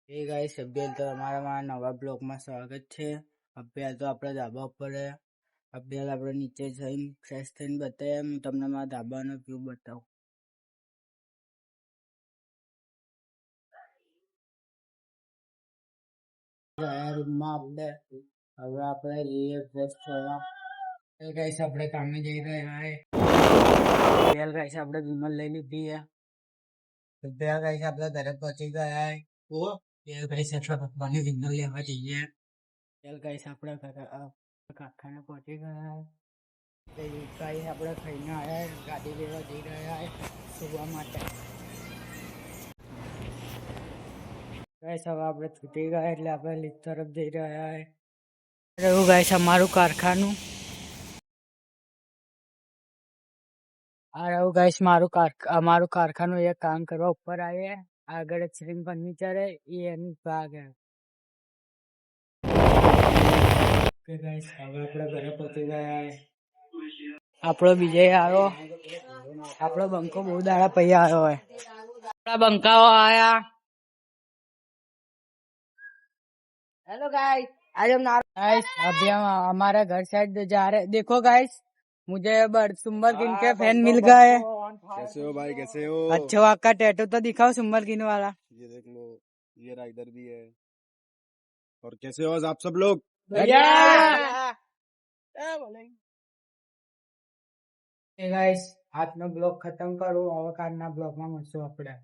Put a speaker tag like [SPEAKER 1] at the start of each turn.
[SPEAKER 1] એ guys અભ્યાસ તો અમારા નવા બ્લોગમાં સ્વાગત છે. અભ્યાસ તો આપણે ધાબા ઉપર અભ્યાસ આપણે નીચે જઈને ફ્રેશ થઈને બતાવીએ. હું તમને મારા ધાબાનો વ્યૂ બતાવું. રૂમમાં હવે આપણે જઈએ ફ્રેશ થવા. ગાઈસ આપણે કામે જઈ રહ્યા છે. ગાઈસ આપણે વિમલ લઈ લીધી છે. ગાઈસ આપણે ઘરે પહોંચી ગયા ગાઈસ આપણે પપ્પાની વિમલ લેવા જઈએ. ગાઈસ આપણે કારખાને પહોંચી ગયા. ગાઈસ આપણે ખાઈને આવ્યા, ગાડી લેવા જઈ રહ્યા સુવા માટે. ગાઈસ હવે આપણે છૂટી ગયા એટલે આપણે લીક તરફ જઈ રહ્યા એવું ગાઈસ અમારું કારખાનું. આ રહ્યું ગાઈસ અમારું કારખાનું. એ કામ કરવા ઉપર આવે. આગળ શ્રીમ ફર્નિચર એ એની ભાગ હે. ગાઈસ હવે આપણે ઘરે પહોંચી ગયા. આપણો વિજય આવ્યો. આપણો બંકો બહુ દાડા પૈયા આવ્યો હોય. આપણા બંકાઓ આયા. हेलो गाइस, आज हम गाइस अभी हम हमारे घर साइड जा रहे. देखो गाइस, मुझे सुंबर किन के फैन मिल गए.
[SPEAKER 2] कैसे हो भाई, कैसे हो?
[SPEAKER 1] अच्छा आपका टैटू तो दिखाओ सुंबर किन वाला.
[SPEAKER 2] ये देख लो, ये रहा, इधर भी है. और कैसे हो आप सब लोग?
[SPEAKER 1] गाइस આજનો બ્લોગ ખતમ કરું. હવે કાલના બ્લોગમાં મળશું આપણે.